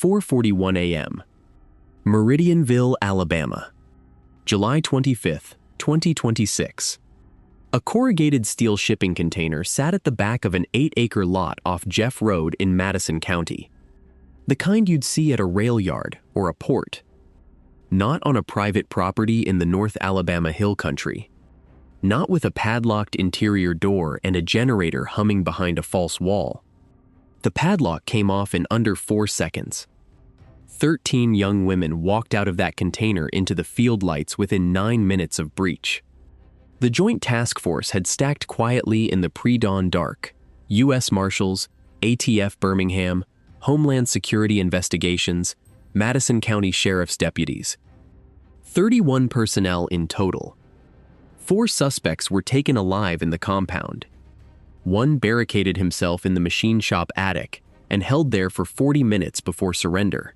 4:41 a.m. Meridianville, Alabama. July 25, 2026. A corrugated steel shipping container sat at the back of an 8-acre lot off Jeff Road in Madison County. The kind you'd see at a rail yard or a port. Not on a private property in the North Alabama Hill Country. Not with a padlocked interior door and a generator humming behind a false wall. The padlock came off in under 4 seconds. 13 young women walked out of that container into the field lights within 9 minutes of breach. The Joint Task Force had stacked quietly in the pre-dawn dark. U.S. Marshals, ATF Birmingham, Homeland Security Investigations, Madison County Sheriff's deputies. 31 personnel in total. 4 suspects were taken alive in the compound. One barricaded himself in the machine shop attic and held there for 40 minutes before surrender.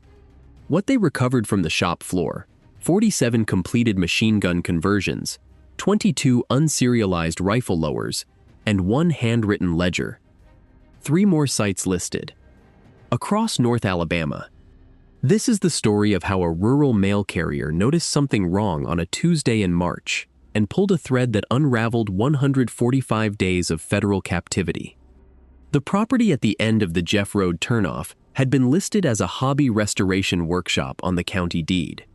What they recovered from the shop floor: 47 completed machine gun conversions, 22 unserialized rifle lowers, and 1 handwritten ledger. 3 more sites listed. Across North Alabama. This is the story of how a rural mail carrier noticed something wrong on a Tuesday in March and pulled a thread that unraveled 145 days of federal captivity. The property at the end of the Jeff Road turnoff had been listed as a hobby restoration workshop on the county deed.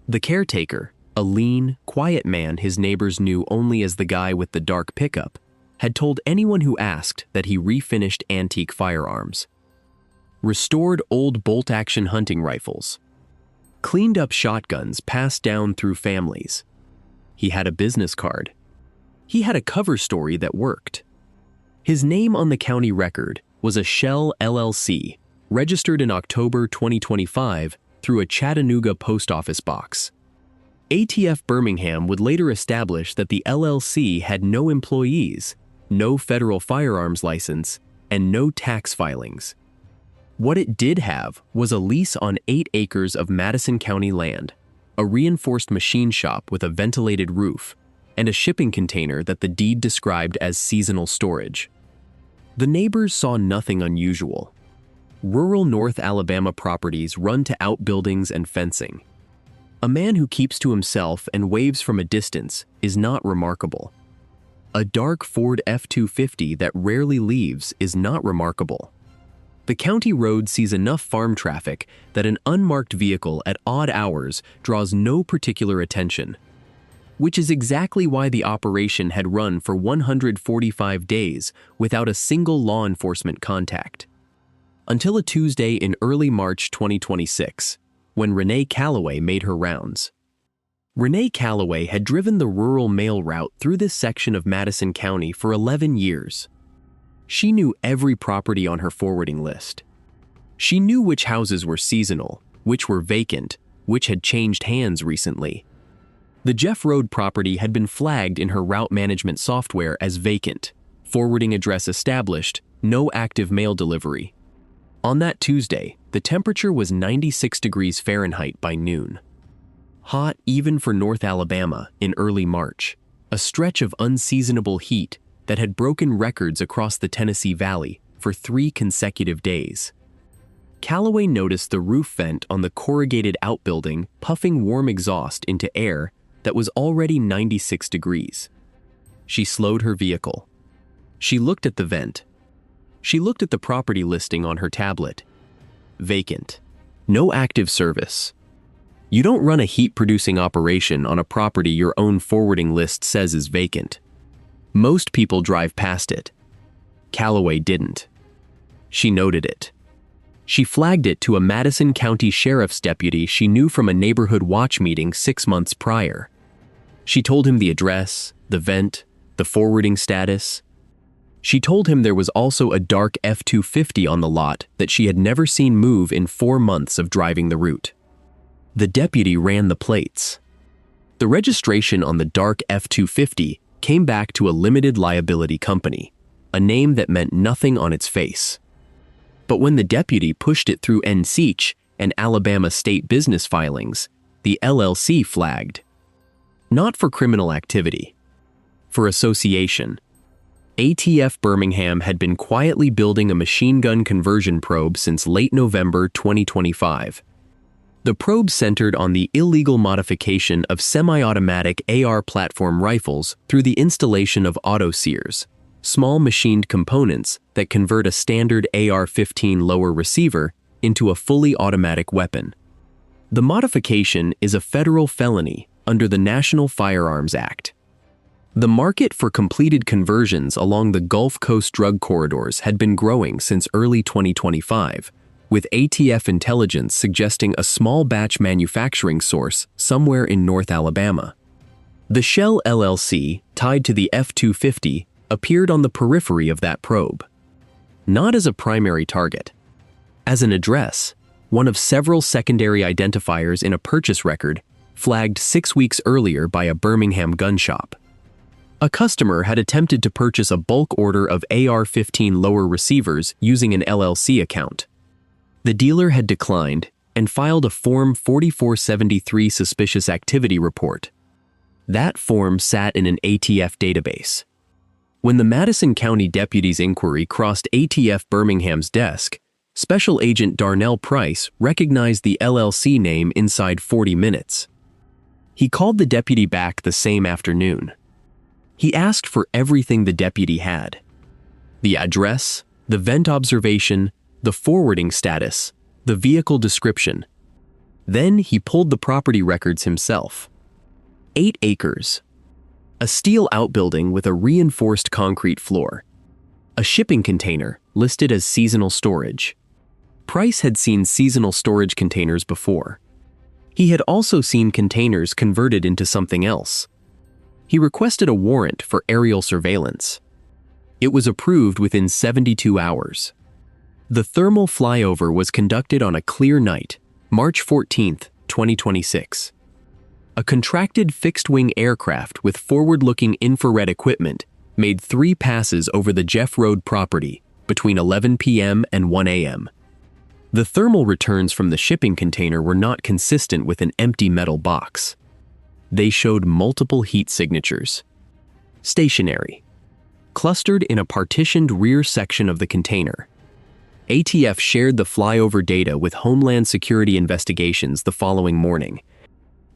The caretaker, a lean, quiet man his neighbors knew only as the guy with the dark pickup, had told anyone who asked that he refinished antique firearms. Restored old bolt-action hunting rifles. Cleaned up shotguns passed down through families. He had a business card. He had a cover story that worked. His name on the county record was a Shell LLC, registered in October 2025 through a Chattanooga post office box. ATF Birmingham would later establish that the LLC had no employees, no federal firearms license, and no tax filings. What it did have was a lease on 8 acres of Madison County land, a reinforced machine shop with a ventilated roof, and a shipping container that the deed described as seasonal storage. The neighbors saw nothing unusual. Rural North Alabama properties run to outbuildings and fencing. A man who keeps to himself and waves from a distance is not remarkable. A dark Ford F-250 that rarely leaves is not remarkable. The county road sees enough farm traffic that an unmarked vehicle at odd hours draws no particular attention, which is exactly why the operation had run for 145 days without a single law enforcement contact. Until a Tuesday in early March 2026, when Renee Calloway made her rounds. Renee Calloway had driven the rural mail route through this section of Madison County for 11 years. She knew every property on her forwarding list. She knew which houses were seasonal, which were vacant, which had changed hands recently. The Jeff Road property had been flagged in her route management software as vacant, forwarding address established, no active mail delivery. On that Tuesday, the temperature was 96 degrees Fahrenheit by noon. Hot even for North Alabama in early March, a stretch of unseasonable heat that had broken records across the Tennessee Valley for 3 consecutive days. Calloway noticed the roof vent on the corrugated outbuilding puffing warm exhaust into air that was already 96 degrees. She slowed her vehicle. She looked at the vent. She looked at the property listing on her tablet. Vacant. No active service. You don't run a heat-producing operation on a property your own forwarding list says is vacant. Most people drive past it. Calloway didn't. She noted it. She flagged it to a Madison County Sheriff's deputy she knew from a neighborhood watch meeting 6 months prior. She told him the address, the vent, the forwarding status. She told him there was also a dark F-250 on the lot that she had never seen move in 4 months of driving the route. The deputy ran the plates. The registration on the dark F-250 came back to a limited liability company, a name that meant nothing on its face. But when the deputy pushed it through NSEACH and Alabama state business filings, the LLC flagged. Not for criminal activity. For association. ATF Birmingham had been quietly building a machine gun conversion probe since late November 2025. The probe centered on the illegal modification of semi-automatic AR platform rifles through the installation of auto-sears, small machined components that convert a standard AR-15 lower receiver into a fully automatic weapon. The modification is a federal felony under the National Firearms Act. The market for completed conversions along the Gulf Coast drug corridors had been growing since early 2025, with ATF intelligence suggesting a small batch manufacturing source somewhere in North Alabama. The Shell LLC, tied to the F-250, appeared on the periphery of that probe. Not as a primary target. As an address, one of several secondary identifiers in a purchase record flagged 6 weeks earlier by a Birmingham gun shop. A customer had attempted to purchase a bulk order of AR-15 lower receivers using an LLC account. The dealer had declined and filed a Form 4473 suspicious activity report. That form sat in an ATF database. When the Madison County deputy's inquiry crossed ATF Birmingham's desk, Special Agent Darnell Price recognized the LLC name inside 40 minutes. He called the deputy back the same afternoon. He asked for everything the deputy had: the address, the vent observation, the forwarding status, the vehicle description. Then he pulled the property records himself. 8 acres. A steel outbuilding with a reinforced concrete floor. A shipping container listed as seasonal storage. Price had seen seasonal storage containers before. He had also seen containers converted into something else. He requested a warrant for aerial surveillance. It was approved within 72 hours. The thermal flyover was conducted on a clear night, March 14, 2026. A contracted fixed-wing aircraft with forward-looking infrared equipment made 3 passes over the Jeff Road property between 11 p.m. and 1 a.m. The thermal returns from the shipping container were not consistent with an empty metal box. They showed multiple heat signatures. Stationary. Clustered in a partitioned rear section of the container. ATF shared the flyover data with Homeland Security Investigations the following morning.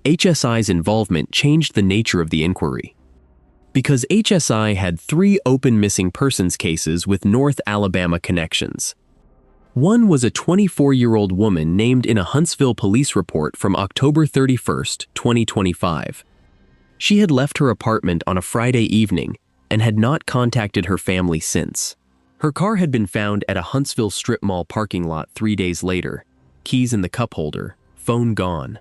HSI's involvement changed the nature of the inquiry. Because HSI had 3 open missing persons cases with North Alabama connections. One was a 24-year-old woman named in a Huntsville police report from October 31, 2025. She had left her apartment on a Friday evening and had not contacted her family since. Her car had been found at a Huntsville strip mall parking lot 3 days later, keys in the cup holder, phone gone.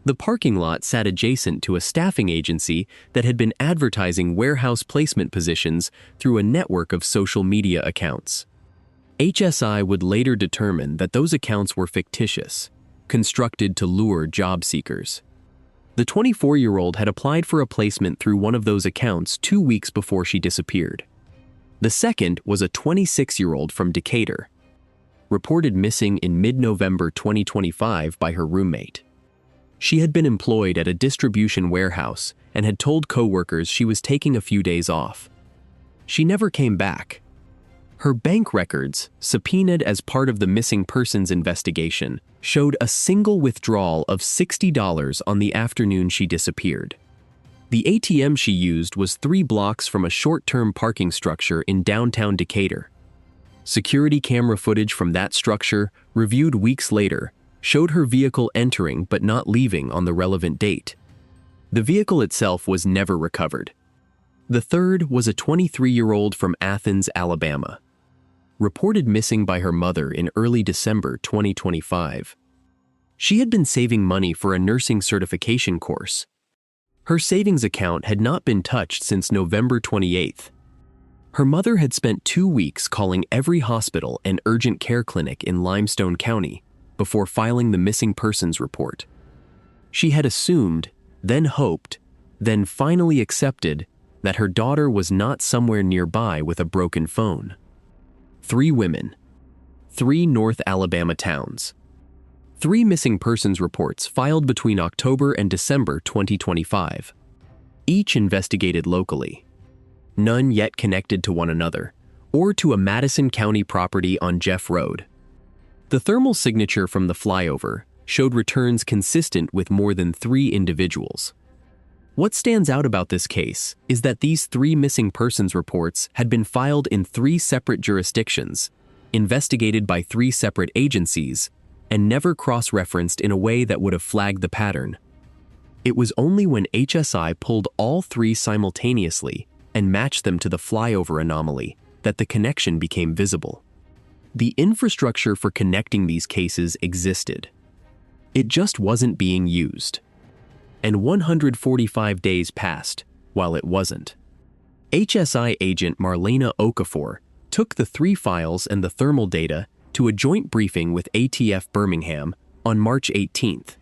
The parking lot sat adjacent to a staffing agency that had been advertising warehouse placement positions through a network of social media accounts. HSI would later determine that those accounts were fictitious, constructed to lure job seekers. The 24-year-old had applied for a placement through one of those accounts 2 weeks before she disappeared. The second was a 26-year-old from Decatur, reported missing in mid-November 2025 by her roommate. She had been employed at a distribution warehouse and had told coworkers she was taking a few days off. She never came back. Her bank records, subpoenaed as part of the missing persons investigation, showed a single withdrawal of $60 on the afternoon she disappeared. The ATM she used was 3 blocks from a short-term parking structure in downtown Decatur. Security camera footage from that structure, reviewed weeks later, showed her vehicle entering but not leaving on the relevant date. The vehicle itself was never recovered. The third was a 23-year-old from Athens, Alabama, reported missing by her mother in early December 2025. She had been saving money for a nursing certification course. Her savings account had not been touched since November 28th. Her mother had spent 2 weeks calling every hospital and urgent care clinic in Limestone County before filing the missing persons report. She had assumed, then hoped, then finally accepted that her daughter was not somewhere nearby with a broken phone. 3 women. 3 North Alabama towns. 3 missing persons reports filed between October and December 2025. Each investigated locally. none yet connected to one another, or to a Madison County property on Jeff Road. The thermal signature from the flyover showed returns consistent with more than 3 individuals. What stands out about this case is that these 3 missing persons reports had been filed in 3 separate jurisdictions, investigated by 3 separate agencies, and never cross-referenced in a way that would have flagged the pattern. It was only when HSI pulled all 3 simultaneously and matched them to the flyover anomaly that the connection became visible. The infrastructure for connecting these cases existed. It just wasn't being used. And 145 days passed while it wasn't. HSI agent Marlena Okafor took the 3 files and the thermal data to a joint briefing with ATF Birmingham on March 18th.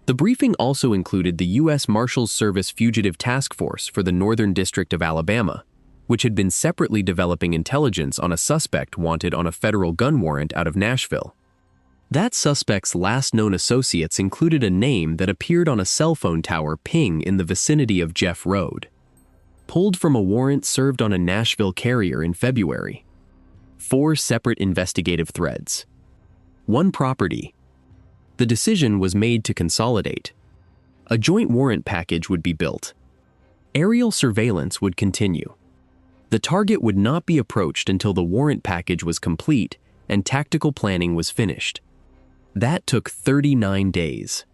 The briefing also included the U.S. Marshals Service Fugitive Task Force for the Northern District of Alabama, which had been separately developing intelligence on a suspect wanted on a federal gun warrant out of Nashville. That suspect's last known associates included a name that appeared on a cell phone tower ping in the vicinity of Jeff Road, pulled from a warrant served on a Nashville carrier in February. 4 separate investigative threads. 1 property. The decision was made to consolidate. A joint warrant package would be built. Aerial surveillance would continue. The target would not be approached until the warrant package was complete and tactical planning was finished. That took 39 days.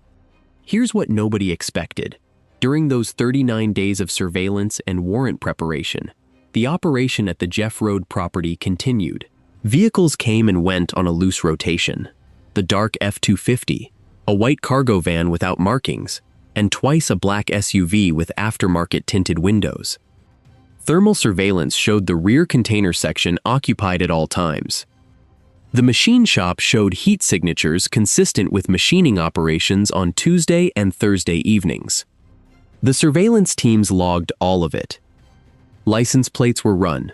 Here's what nobody expected. During those 39 days of surveillance and warrant preparation, the operation at the Jeff Road property continued. Vehicles came and went on a loose rotation. The dark F-250, a white cargo van without markings, and twice a black SUV with aftermarket tinted windows. Thermal surveillance showed the rear container section occupied at all times. The machine shop showed heat signatures consistent with machining operations on Tuesday and Thursday evenings. The surveillance teams logged all of it. License plates were run.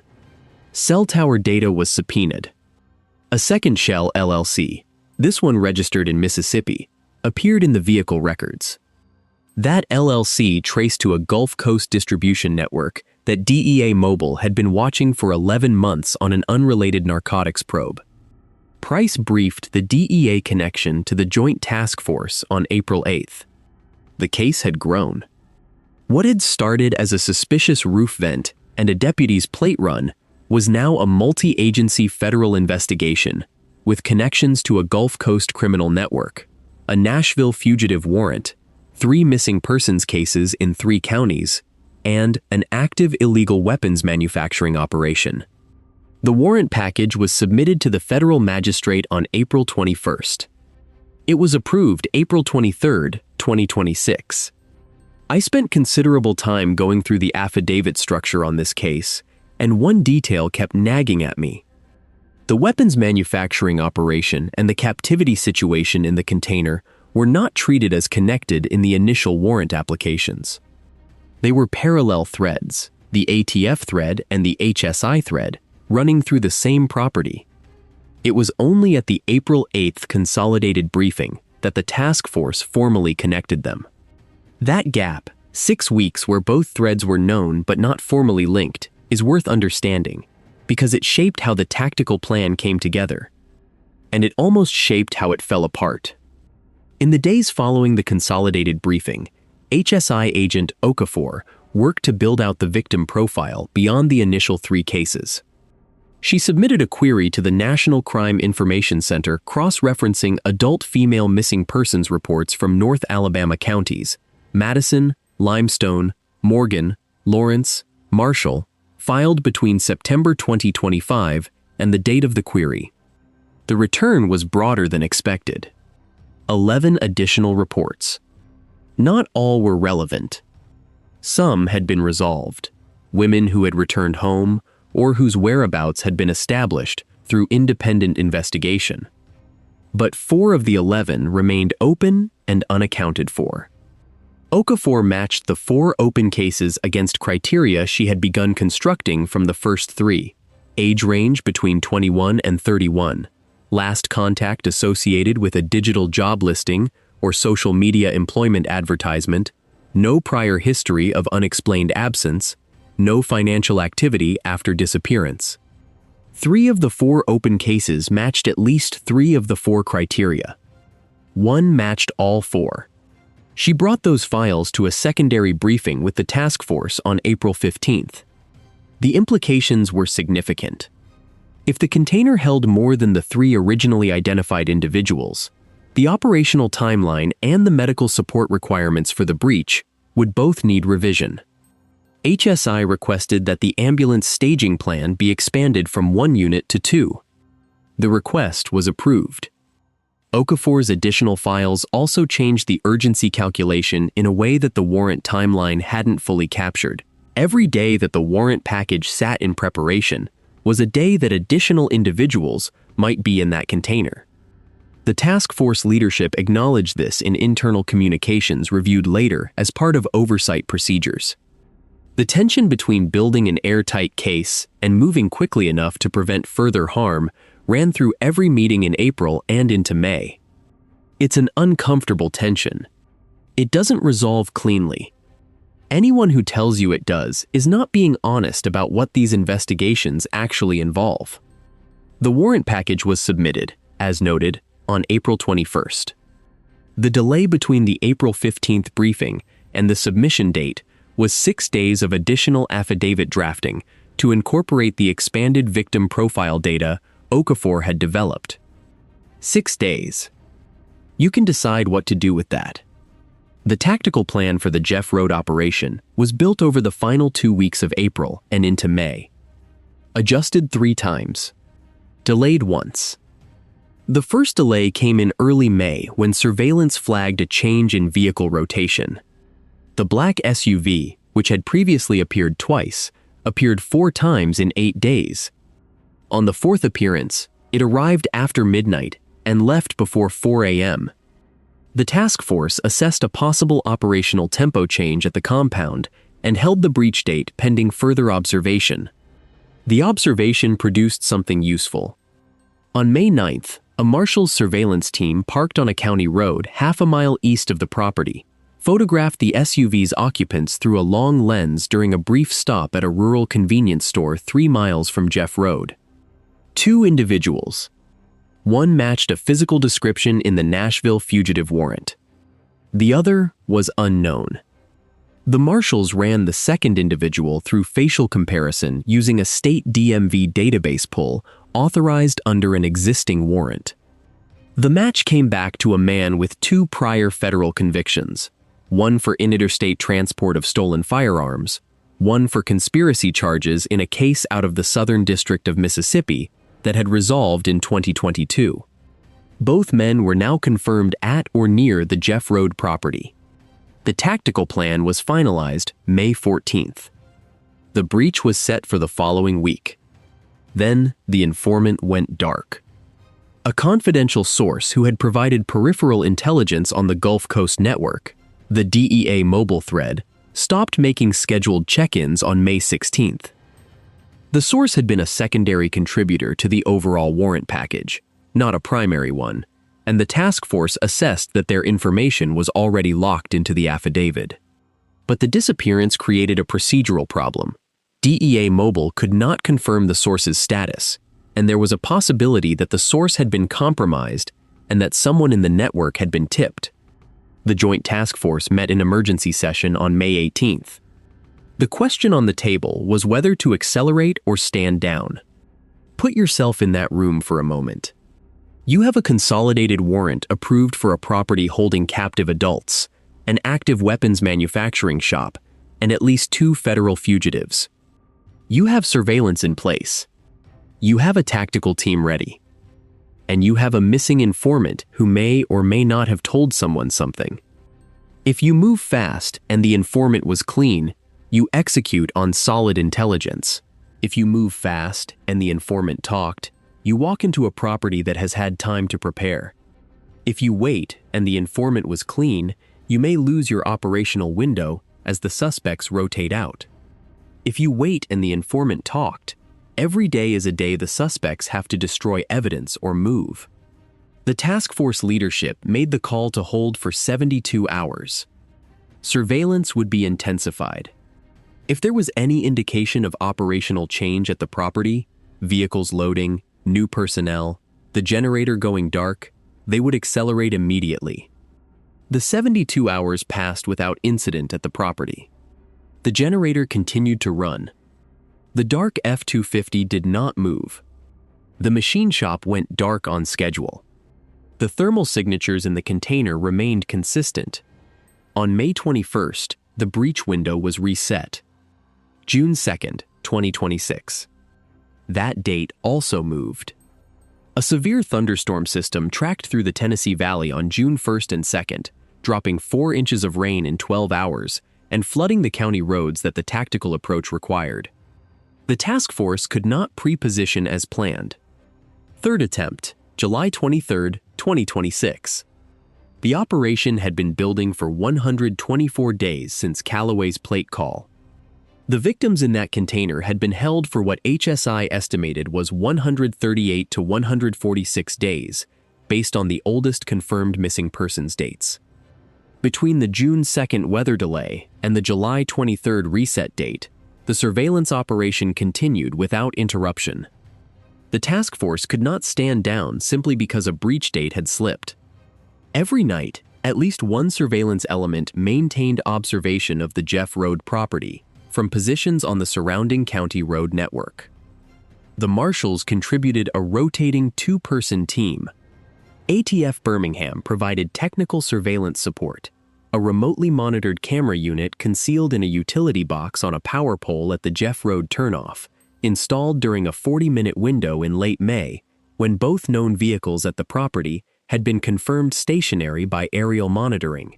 Cell tower data was subpoenaed. A second Shell LLC, this one registered in Mississippi, appeared in the vehicle records. That LLC traced to a Gulf Coast distribution network that DEA Mobile had been watching for 11 months on an unrelated narcotics probe. Price briefed the DEA connection to the Joint Task Force on April 8th. The case had grown. What had started as a suspicious roof vent and a deputy's plate run was now a multi-agency federal investigation with connections to a Gulf Coast criminal network, a Nashville fugitive warrant, 3 missing persons cases in 3 counties, and an active illegal weapons manufacturing operation. The warrant package was submitted to the federal magistrate on April 21st. It was approved April 23, 2026. I spent considerable time going through the affidavit structure on this case, and one detail kept nagging at me. The weapons manufacturing operation and the captivity situation in the container were not treated as connected in the initial warrant applications. They were parallel threads, the ATF thread and the HSI thread, running through the same property. It was only at the April 8th consolidated briefing that the task force formally connected them. That gap, 6 weeks where both threads were known but not formally linked, is worth understanding because it shaped how the tactical plan came together. And it almost shaped how it fell apart. In the days following the consolidated briefing, HSI agent Okafor worked to build out the victim profile beyond the initial 3 cases. She submitted a query to the National Crime Information Center cross-referencing adult female missing persons reports from North Alabama counties, Madison, Limestone, Morgan, Lawrence, Marshall, filed between September 2025 and the date of the query. The return was broader than expected. 11 additional reports. Not all were relevant. Some had been resolved. Women who had returned home or whose whereabouts had been established through independent investigation. But 4 of the 11 remained open and unaccounted for. Okafor matched the 4 open cases against criteria she had begun constructing from the first 3: age range between 21 and 31, last contact associated with a digital job listing or social media employment advertisement, no prior history of unexplained absence, no financial activity after disappearance. 3 of the 4 open cases matched at least 3 of the 4 criteria. 1 matched all 4. She brought those files to a secondary briefing with the task force on April 15th. The implications were significant. If the container held more than the 3 originally identified individuals, the operational timeline and the medical support requirements for the breach would both need revision. HSI requested that the ambulance staging plan be expanded from 1 unit to 2. The request was approved. Okafor's additional files also changed the urgency calculation in a way that the warrant timeline hadn't fully captured. Every day that the warrant package sat in preparation was a day that additional individuals might be in that container. The task force leadership acknowledged this in internal communications reviewed later as part of oversight procedures. The tension between building an airtight case and moving quickly enough to prevent further harm ran through every meeting in April and into May. It's an uncomfortable tension. It doesn't resolve cleanly. Anyone who tells you it does is not being honest about what these investigations actually involve. The warrant package was submitted, as noted, on April 21st. The delay between the April 15th briefing and the submission date was 6 days of additional affidavit drafting to incorporate the expanded victim profile data Okafor had developed. 6 days. You can decide what to do with that. The tactical plan for the Jeff Road operation was built over the final 2 weeks of April and into May. Adjusted 3 times. Delayed once. The first delay came in early May when surveillance flagged a change in vehicle rotation. The black SUV, which had previously appeared twice, appeared 4 times in 8 days. On the 4th appearance, it arrived after midnight and left before 4 a.m. The task force assessed a possible operational tempo change at the compound and held the breach date pending further observation. The observation produced something useful. On May 9th, a Marshals surveillance team parked on a county road half a mile east of the property photographed the SUV's occupants through a long lens during a brief stop at a rural convenience store 3 miles from Jeff Road. 2 individuals. 1 matched a physical description in the Nashville fugitive warrant. The other was unknown. The Marshals ran the second individual through facial comparison using a state DMV database pull authorized under an existing warrant. The match came back to a man with 2 prior federal convictions, 1 for interstate transport of stolen firearms, 1 for conspiracy charges in a case out of the Southern District of Mississippi that had resolved in 2022. Both men were now confirmed at or near the Jeff Road property. The tactical plan was finalized May 14th. The breach was set for the following week. Then the informant went dark. A confidential source who had provided peripheral intelligence on the Gulf Coast network, the DEA mobile thread, stopped making scheduled check-ins on May 16th. The source had been a secondary contributor to the overall warrant package, not a primary one, and the task force assessed that their information was already locked into the affidavit. But the disappearance created a procedural problem. DEA Mobile could not confirm the source's status, and there was a possibility that the source had been compromised and that someone in the network had been tipped. The Joint Task Force met in emergency session on May 18th. The question on the table was whether to accelerate or stand down. Put yourself in that room for a moment. You have a consolidated warrant approved for a property holding captive adults, an active weapons manufacturing shop, and at least 2 federal fugitives. You have surveillance in place. You have a tactical team ready. And you have a missing informant who may or may not have told someone something. If you move fast and the informant was clean, you execute on solid intelligence. If you move fast and the informant talked, you walk into a property that has had time to prepare. If you wait and the informant was clean, you may lose your operational window as the suspects rotate out. If you wait and the informant talked, every day is a day the suspects have to destroy evidence or move. The task force leadership made the call to hold for 72 hours. Surveillance would be intensified. If there was any indication of operational change at the property, vehicles loading, new personnel, the generator going dark, they would accelerate immediately. The 72 hours passed without incident at the property. The generator continued to run. The dark F-250 did not move. The machine shop went dark on schedule. The thermal signatures in the container remained consistent. On May 21st, the breach window was reset. June 2nd, 2026. That date also moved. A severe thunderstorm system tracked through the Tennessee Valley on June 1st and 2nd, dropping 4 inches of rain in 12 hours and flooding the county roads that the tactical approach required. The task force could not pre-position as planned. Third attempt, July 23, 2026. The operation had been building for 124 days since Callaway's plate call. The victims in that container had been held for what HSI estimated was 138 to 146 days, based on the oldest confirmed missing persons dates. Between the June 2nd weather delay and the July 23rd reset date, the surveillance operation continued without interruption. The task force could not stand down simply because a breach date had slipped. Every night, at least one surveillance element maintained observation of the Jeff Road property from positions on the surrounding county road network. The Marshals contributed a rotating 2-person team. ATF Birmingham provided technical surveillance support, a remotely monitored camera unit concealed in a utility box on a power pole at the Jeff Road turnoff, installed during a 40-minute window in late May, when both known vehicles at the property had been confirmed stationary by aerial monitoring.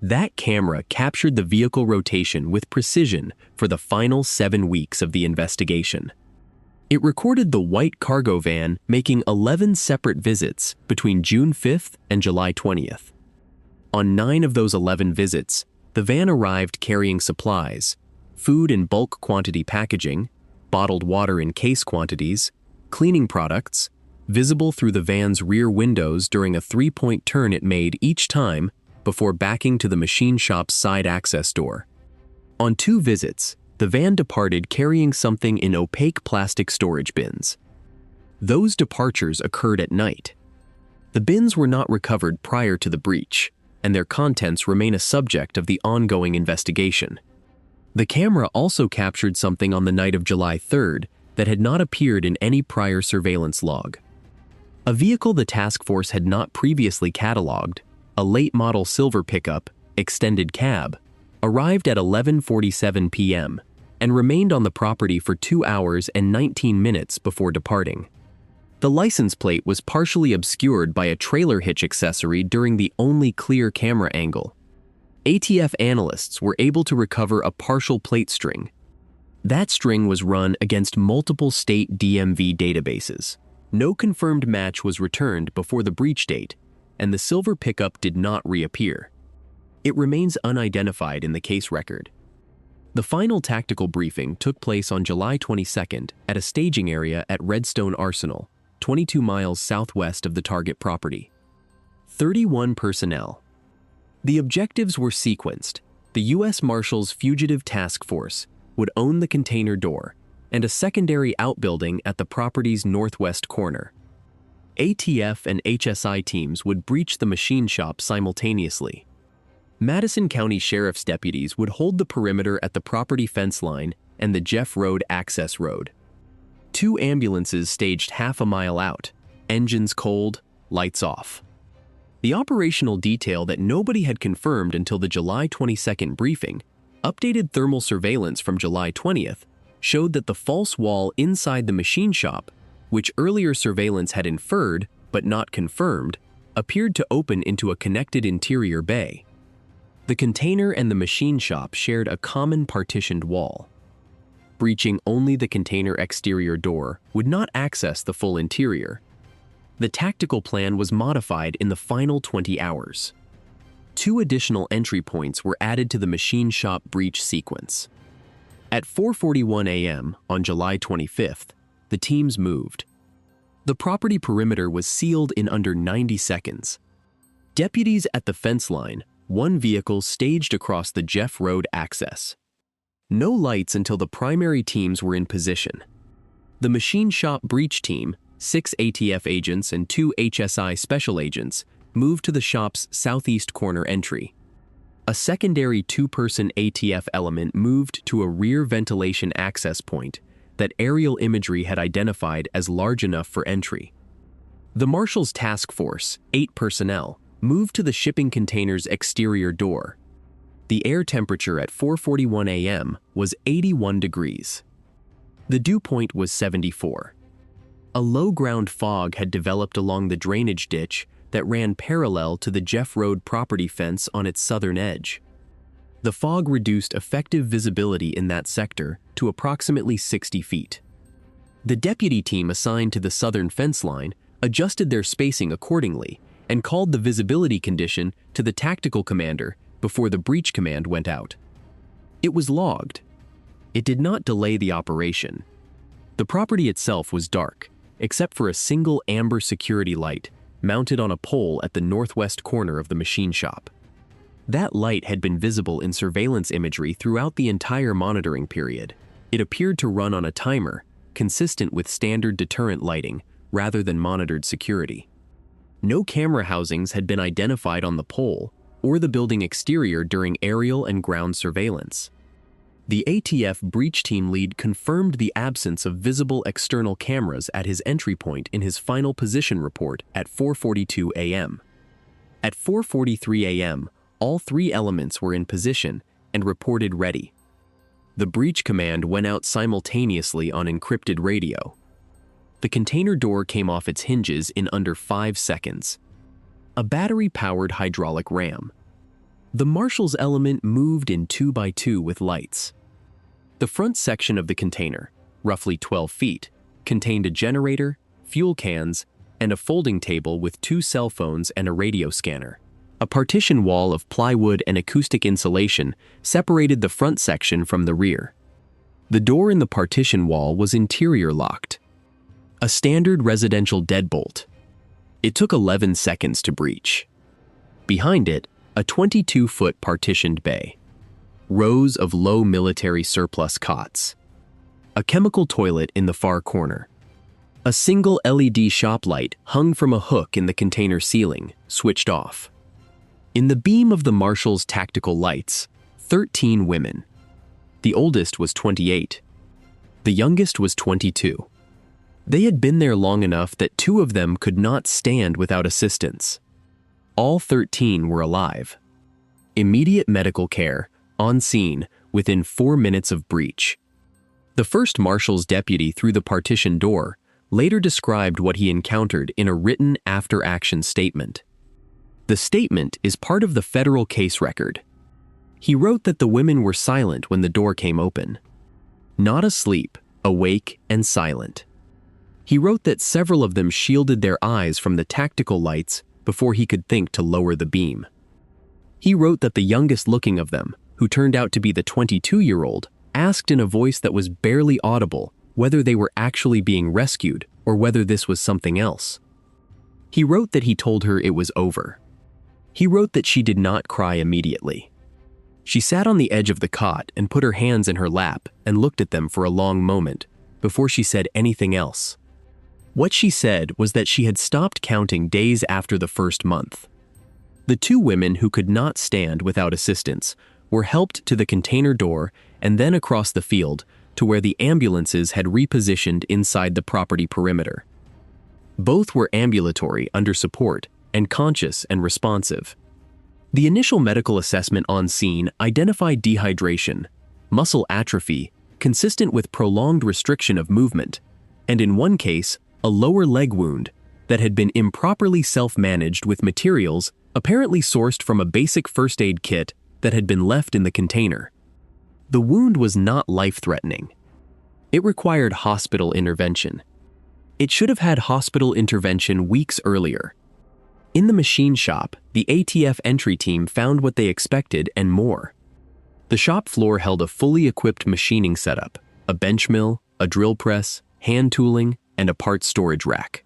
That camera captured the vehicle rotation with precision for the final 7 weeks of the investigation. It recorded the white cargo van making 11 separate visits between June 5th and July 20th. On 9 of those 11 visits, the van arrived carrying supplies, food in bulk quantity packaging, bottled water in case quantities, cleaning products, visible through the van's rear windows during a 3-point turn it made each time before backing to the machine shop's side access door. On 2 visits, the van departed carrying something in opaque plastic storage bins. Those departures occurred at night. The bins were not recovered prior to the breach, and their contents remain a subject of the ongoing investigation. The camera also captured something on the night of July 3rd that had not appeared in any prior surveillance log. A vehicle the task force had not previously cataloged, a late-model silver pickup, extended cab, arrived at 11:47 p.m. and remained on the property for 2 hours and 19 minutes before departing. The license plate was partially obscured by a trailer hitch accessory during the only clear camera angle. ATF analysts were able to recover a partial plate string. That string was run against multiple state DMV databases. No confirmed match was returned before the breach date, and the silver pickup did not reappear. It remains unidentified in the case record. The final tactical briefing took place on July 22nd at a staging area at Redstone Arsenal, 22 miles southwest of the target property. 31 personnel. The objectives were sequenced. The U.S. Marshals Fugitive Task Force would own the container door and a secondary outbuilding at the property's northwest corner. ATF and HSI teams would breach the machine shop simultaneously. Madison County Sheriff's deputies would hold the perimeter at the property fence line and the Jeff Road access road. 2 ambulances staged half a mile out, engines cold, lights off. The operational detail that nobody had confirmed until the July 22nd briefing, updated thermal surveillance from July 20th, showed that the false wall inside the machine shop, which earlier surveillance had inferred but not confirmed, appeared to open into a connected interior bay. The container and the machine shop shared a common partitioned wall. Breaching only the container exterior door would not access the full interior. The tactical plan was modified in the final 20 hours. 2 additional entry points were added to the machine shop breach sequence. At 4:41 a.m. on July 25th, the teams moved. The property perimeter was sealed in under 90 seconds. Deputies at the fence line, 1 vehicle staged across the Jeff Road access. No lights until the primary teams were in position. The machine shop breach team, 6 ATF agents and 2 HSI special agents, moved to the shop's southeast corner entry. A secondary 2-person ATF element moved to a rear ventilation access point that aerial imagery had identified as large enough for entry. The Marshals task force, 8 personnel, moved to the shipping container's exterior door. The air temperature at 4:41 a.m. was 81 degrees. The dew point was 74. A low-ground fog had developed along the drainage ditch that ran parallel to the Jeff Road property fence on its southern edge. The fog reduced effective visibility in that sector to approximately 60 feet. The deputy team assigned to the southern fence line adjusted their spacing accordingly and called the visibility condition to the tactical commander before the breach command went out. It was logged. It did not delay the operation. The property itself was dark, except for a single amber security light mounted on a pole at the northwest corner of the machine shop. That light had been visible in surveillance imagery throughout the entire monitoring period. It appeared to run on a timer, consistent with standard deterrent lighting, rather than monitored security. No camera housings had been identified on the pole or the building exterior during aerial and ground surveillance. The ATF breach team lead confirmed the absence of visible external cameras at his entry point in his final position report at 4:42 a.m. At 4:43 a.m., all 3 elements were in position and reported ready. The breach command went out simultaneously on encrypted radio. The container door came off its hinges in under 5 seconds. A battery-powered hydraulic ram. The Marshals element moved in 2x2 with lights. The front section of the container, roughly 12 feet, contained a generator, fuel cans, and a folding table with 2 cell phones and a radio scanner. A partition wall of plywood and acoustic insulation separated the front section from the rear. The door in the partition wall was interior locked. A standard residential deadbolt. It took 11 seconds to breach. Behind it, a 22-foot partitioned bay. Rows of low military surplus cots. A chemical toilet in the far corner. A single LED shop light hung from a hook in the container ceiling, switched off. In the beam of the Marshals' tactical lights, 13 women. The oldest was 28. The youngest was 22. They had been there long enough that 2 of them could not stand without assistance. All 13 were alive. Immediate medical care, on scene, within 4 minutes of breach. The first Marshals deputy through the partition door later described what he encountered in a written after-action statement. The statement is part of the federal case record. He wrote that the women were silent when the door came open. Not asleep, awake, and silent. He wrote that several of them shielded their eyes from the tactical lights before he could think to lower the beam. He wrote that the youngest looking of them, who turned out to be the 22-year-old, asked in a voice that was barely audible whether they were actually being rescued or whether this was something else. He wrote that he told her it was over. He wrote that she did not cry immediately. She sat on the edge of the cot and put her hands in her lap and looked at them for a long moment before she said anything else. What she said was that she had stopped counting days after the first month. The 2 women who could not stand without assistance were helped to the container door and then across the field to where the ambulances had repositioned inside the property perimeter. Both were ambulatory under support and conscious and responsive. The initial medical assessment on scene identified dehydration, muscle atrophy, consistent with prolonged restriction of movement, and in one case, a lower leg wound that had been improperly self-managed with materials apparently sourced from a basic first aid kit that had been left in the container. The wound was not life-threatening. It required hospital intervention. It should have had hospital intervention weeks earlier. In the machine shop, the ATF entry team found what they expected and more. The shop floor held a fully equipped machining setup, a bench mill, a drill press, hand tooling, and a parts storage rack.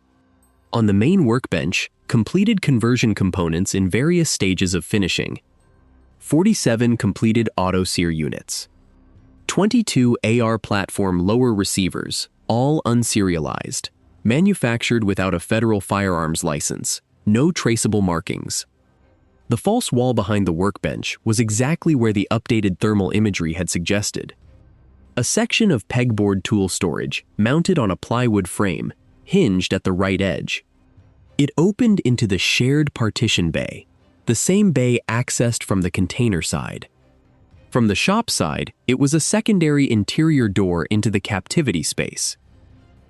On the main workbench, completed conversion components in various stages of finishing. 47 completed auto-sear units. 22 AR platform lower receivers, all unserialized, manufactured without a federal firearms license, no traceable markings. The false wall behind the workbench was exactly where the updated thermal imagery had suggested. A section of pegboard tool storage, mounted on a plywood frame, hinged at the right edge. It opened into the shared partition bay, the same bay accessed from the container side. From the shop side, it was a secondary interior door into the captivity space.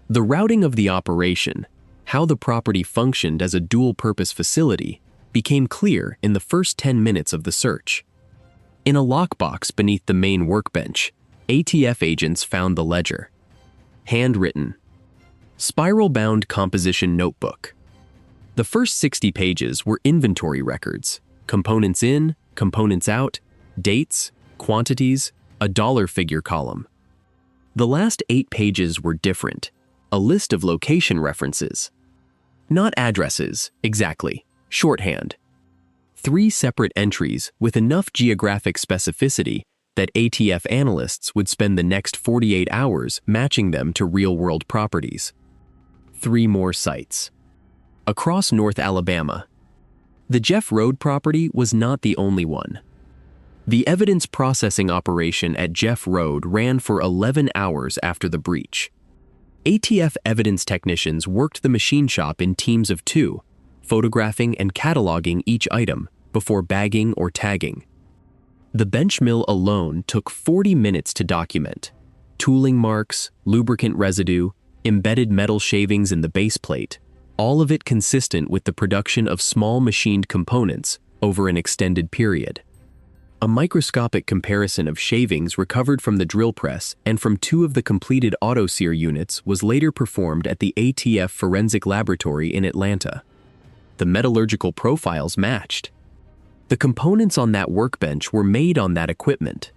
The routing of the operation, how the property functioned as a dual-purpose facility, became clear in the first 10 minutes of the search. In a lockbox beneath the main workbench, ATF agents found the ledger. Handwritten. Spiral-bound composition notebook. The first 60 pages were inventory records, components in, components out, dates, quantities, a dollar figure column. The last 8 pages were different, a list of location references. Not addresses, exactly, shorthand. 3 separate entries with enough geographic specificity that ATF analysts would spend the next 48 hours matching them to real-world properties. 3 more sites. Across North Alabama. The Jeff Road property was not the only one. The evidence processing operation at Jeff Road ran for 11 hours after the breach. ATF evidence technicians worked the machine shop in teams of 2, photographing and cataloging each item before bagging or tagging. The bench mill alone took 40 minutes to document. Tooling marks, lubricant residue, embedded metal shavings in the base plate, all of it consistent with the production of small machined components over an extended period. A microscopic comparison of shavings recovered from the drill press and from 2 of the completed auto-sear units was later performed at the ATF Forensic Laboratory in Atlanta. The metallurgical profiles matched. The components on that workbench were made on that equipment.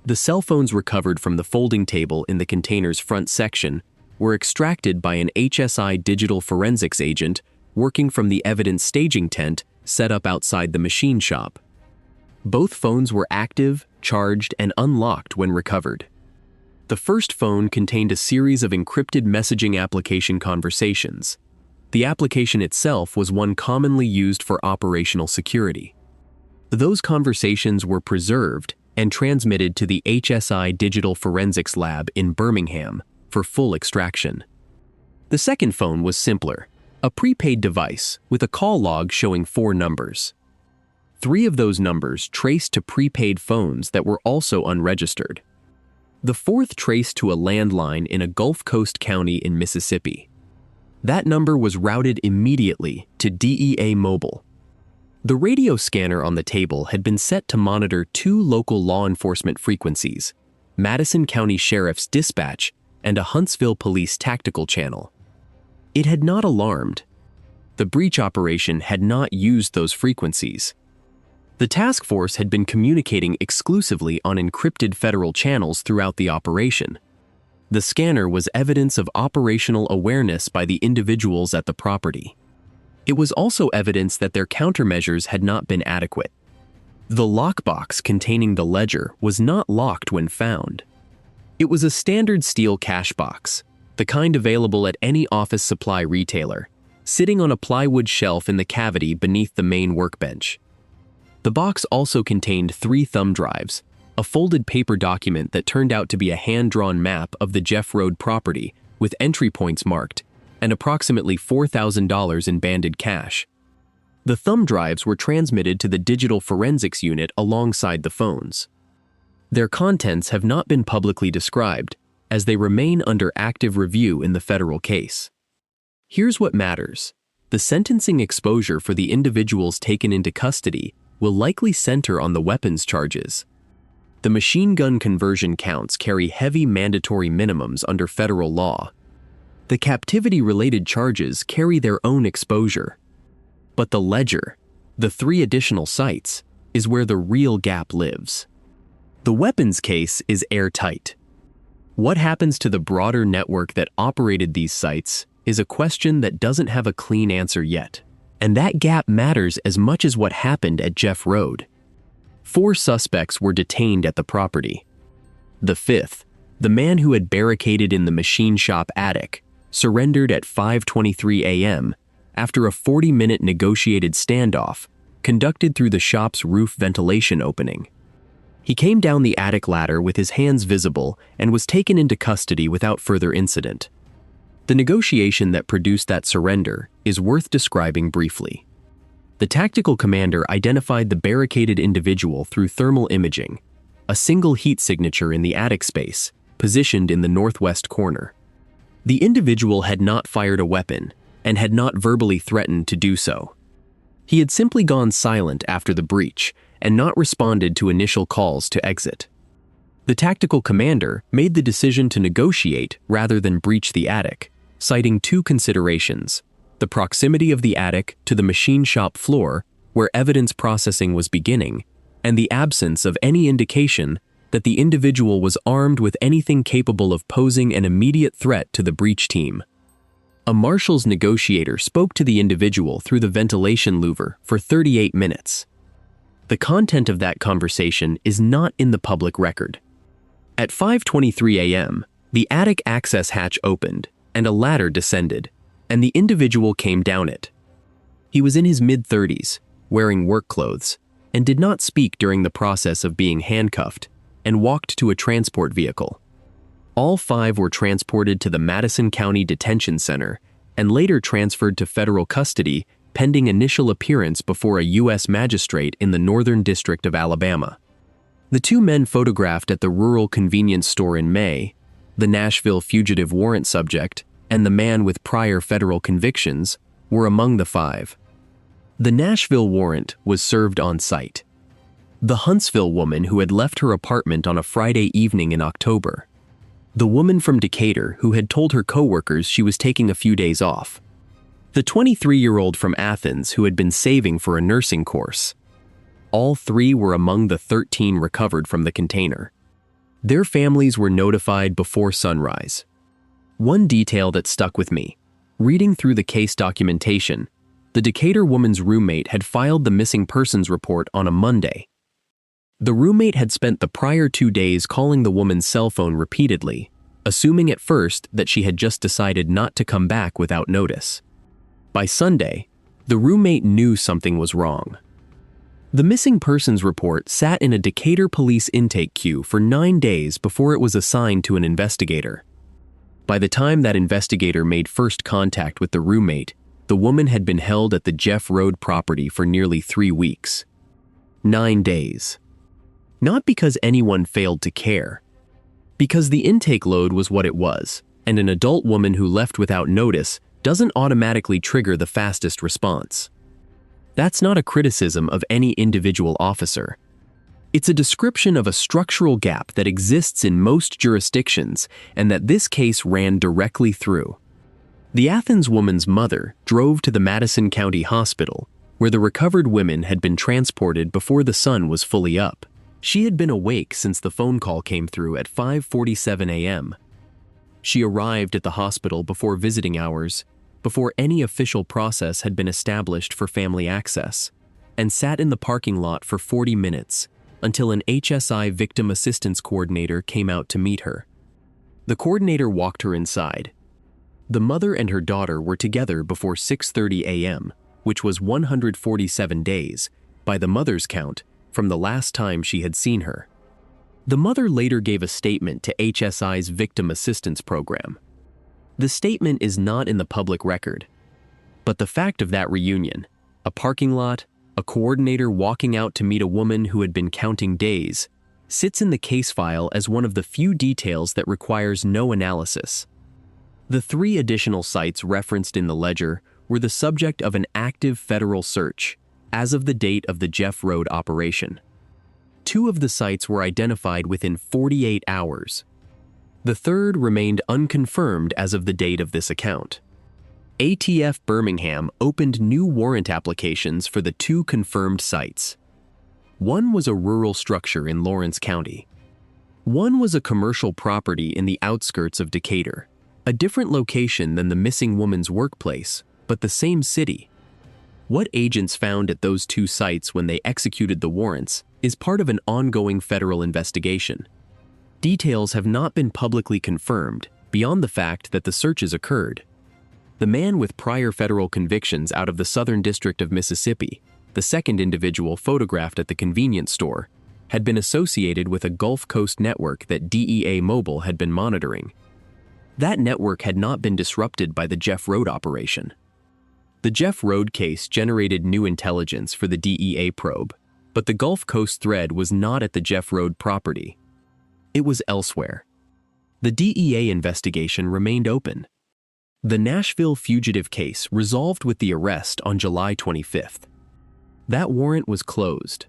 The cell phones recovered from the folding table in the container's front section were extracted by an HSI digital forensics agent working from the evidence staging tent set up outside the machine shop. Both phones were active, charged, and unlocked when recovered. The first phone contained a series of encrypted messaging application conversations. The application itself was one commonly used for operational security. Those conversations were preserved and transmitted to the HSI Digital Forensics Lab in Birmingham for full extraction. The second phone was simpler, a prepaid device with a call log showing 4 numbers. 3 of those numbers traced to prepaid phones that were also unregistered. The 4th traced to a landline in a Gulf Coast county in Mississippi. That number was routed immediately to DEA Mobile. The radio scanner on the table had been set to monitor 2 local law enforcement frequencies, Madison County Sheriff's Dispatch and a Huntsville Police Tactical Channel. It had not alarmed. The breach operation had not used those frequencies. The task force had been communicating exclusively on encrypted federal channels throughout the operation. The scanner was evidence of operational awareness by the individuals at the property. It was also evidence that their countermeasures had not been adequate. The lockbox containing the ledger was not locked when found. It was a standard steel cash box, the kind available at any office supply retailer, sitting on a plywood shelf in the cavity beneath the main workbench. The box also contained 3 thumb drives, a folded paper document that turned out to be a hand-drawn map of the Jeff Road property with entry points marked, and approximately $4,000 in banded cash. The thumb drives were transmitted to the digital forensics unit alongside the phones. Their contents have not been publicly described, as they remain under active review in the federal case. Here's what matters. The sentencing exposure for the individuals taken into custody will likely center on the weapons charges. The machine gun conversion counts carry heavy mandatory minimums under federal law. The captivity-related charges carry their own exposure. But the ledger, the 3 additional sites, is where the real gap lives. The weapons case is airtight. What happens to the broader network that operated these sites is a question that doesn't have a clean answer yet. And that gap matters as much as what happened at Jeff Road. 4 suspects were detained at the property. The fifth, the man who had barricaded in the machine shop attic, surrendered at 5:23 a.m. after a 40-minute negotiated standoff conducted through the shop's roof ventilation opening. He came down the attic ladder with his hands visible and was taken into custody without further incident. The negotiation that produced that surrender is worth describing briefly. The tactical commander identified the barricaded individual through thermal imaging, a single heat signature in the attic space, positioned in the northwest corner. The individual had not fired a weapon and had not verbally threatened to do so. He had simply gone silent after the breach and not responded to initial calls to exit. The tactical commander made the decision to negotiate rather than breach the attic, citing two considerations: the proximity of the attic to the machine shop floor, where evidence processing was beginning, and the absence of any indication that the individual was armed with anything capable of posing an immediate threat to the breach team. A Marshals negotiator spoke to the individual through the ventilation louver for 38 minutes. The content of that conversation is not in the public record. At 5:23 a.m., the attic access hatch opened and a ladder descended, and the individual came down it. He was in his mid-30s, wearing work clothes, and did not speak during the process of being handcuffed, and walked to a transport vehicle. All five were transported to the Madison County Detention Center and later transferred to federal custody pending initial appearance before a U.S. magistrate in the Northern District of Alabama. The two men photographed at the rural convenience store in May, the Nashville fugitive warrant subject, and the man with prior federal convictions, were among the five. The Nashville warrant was served on site. The Huntsville woman who had left her apartment on a Friday evening in October. The woman from Decatur who had told her coworkers she was taking a few days off. The 23-year-old from Athens who had been saving for a nursing course. All three were among the 13 recovered from the container. Their families were notified before sunrise. One detail that stuck with me: reading through the case documentation, the Decatur woman's roommate had filed the missing persons report on a Monday. The roommate had spent the prior 2 days calling the woman's cell phone repeatedly, assuming at first that she had just decided not to come back without notice. By Sunday, the roommate knew something was wrong. The missing persons report sat in a Decatur police intake queue for 9 days before it was assigned to an investigator. By the time that investigator made first contact with the roommate, the woman had been held at the Jeff Road property for nearly 3 weeks. 9 days. Not because anyone failed to care. Because the intake load was what it was, and an adult woman who left without notice doesn't automatically trigger the fastest response. That's not a criticism of any individual officer. It's a description of a structural gap that exists in most jurisdictions and that this case ran directly through. The Athens woman's mother drove to the Madison County Hospital, where the recovered women had been transported before the sun was fully up. She had been awake since the phone call came through at 5:47 a.m. She arrived at the hospital before visiting hours, before any official process had been established for family access, and sat in the parking lot for 40 minutes until an HSI victim assistance coordinator came out to meet her. The coordinator walked her inside. The mother and her daughter were together before 6:30 a.m., which was 147 days, by the mother's count, from the last time she had seen her. The mother later gave a statement to HSI's Victim Assistance Program. The statement is not in the public record, but the fact of that reunion, a parking lot, a coordinator walking out to meet a woman who had been counting days, sits in the case file as one of the few details that requires no analysis. The 3 additional sites referenced in the ledger were the subject of an active federal search as of the date of the Jeff Road operation. 2 of the sites were identified within 48 hours. The third remained unconfirmed as of the date of this account. ATF Birmingham opened new warrant applications for the 2 confirmed sites. One was a rural structure in Lawrence County. One was a commercial property in the outskirts of Decatur, a different location than the missing woman's workplace, but the same city. What agents found at those 2 sites when they executed the warrants is part of an ongoing federal investigation. Details have not been publicly confirmed beyond the fact that the searches occurred. The man with prior federal convictions out of the Southern District of Mississippi, the second individual photographed at the convenience store, had been associated with a Gulf Coast network that DEA Mobile had been monitoring. That network had not been disrupted by the Jeff Road operation. The Jeff Road case generated new intelligence for the DEA probe, but the Gulf Coast thread was not at the Jeff Road property. It was elsewhere. The DEA investigation remained open. The Nashville fugitive case resolved with the arrest on July 25th. That warrant was closed.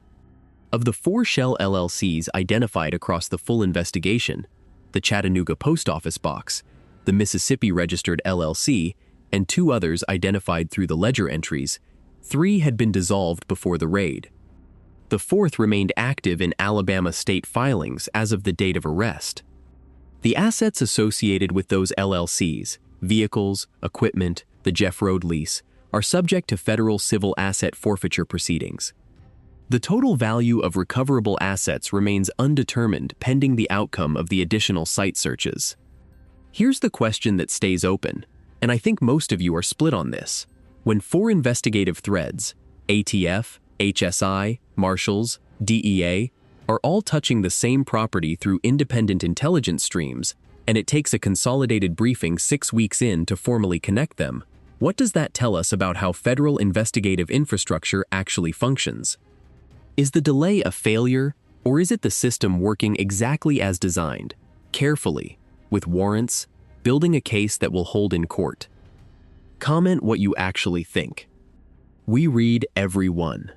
Of the 4 shell LLCs identified across the full investigation, the Chattanooga Post Office Box, the Mississippi Registered LLC, and 2 others identified through the ledger entries, 3 had been dissolved before the raid. The 4th remained active in Alabama state filings as of the date of arrest. The assets associated with those LLCs, vehicles, equipment, the Jeff Road lease, are subject to federal civil asset forfeiture proceedings. The total value of recoverable assets remains undetermined pending the outcome of the additional site searches. Here's the question that stays open, and I think most of you are split on this. When 4 investigative threads, ATF, HSI, Marshals, DEA, are all touching the same property through independent intelligence streams, and it takes a consolidated briefing 6 weeks in to formally connect them, what does that tell us about how federal investigative infrastructure actually functions? Is the delay a failure, or is it the system working exactly as designed, carefully, with warrants, building a case that will hold in court? Comment what you actually think. We read every one.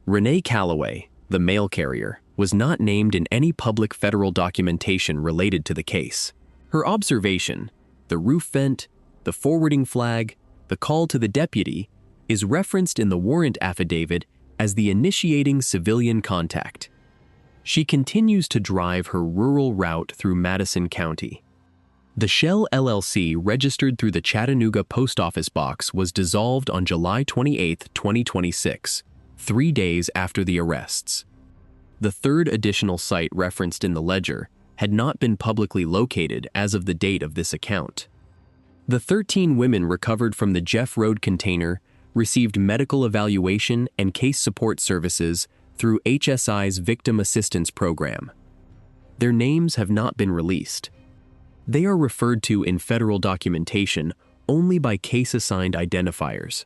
Renee Calloway, the mail carrier, was not named in any public federal documentation related to the case. Her observation, the roof vent, the forwarding flag, the call to the deputy, is referenced in the warrant affidavit as the initiating civilian contact. She continues to drive her rural route through Madison County. The Shell LLC registered through the Chattanooga Post Office Box was dissolved on July 28, 2026, 3 days after the arrests. The 3rd additional site referenced in the ledger had not been publicly located as of the date of this account. The 13 women recovered from the Jeff Road container received medical evaluation and case support services through HSI's Victim Assistance Program. Their names have not been released. They are referred to in federal documentation only by case-assigned identifiers.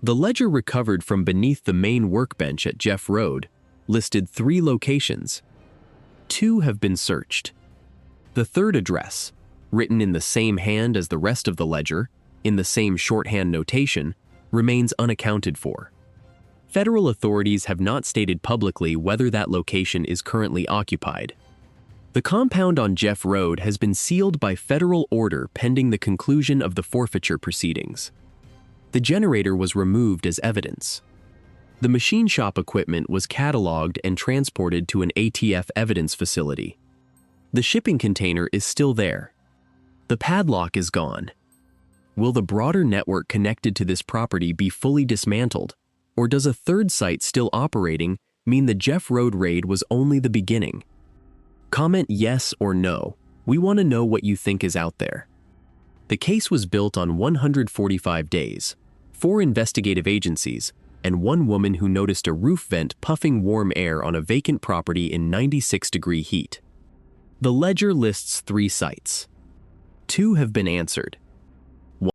The ledger recovered from beneath the main workbench at Jeff Road listed 3 locations. 2 have been searched. The 3rd address, written in the same hand as the rest of the ledger, in the same shorthand notation, remains unaccounted for. Federal authorities have not stated publicly whether that location is currently occupied. The compound on Jeff Road has been sealed by federal order pending the conclusion of the forfeiture proceedings. The generator was removed as evidence. The machine shop equipment was cataloged and transported to an ATF evidence facility. The shipping container is still there. The padlock is gone. Will the broader network connected to this property be fully dismantled, or does a 3rd site still operating mean the Jeff Road raid was only the beginning? Comment yes or no. We want to know what you think is out there. The case was built on 145 days, 4 investigative agencies, and 1 woman who noticed a roof vent puffing warm air on a vacant property in 96-degree heat. The ledger lists 3 sites. 2 have been answered.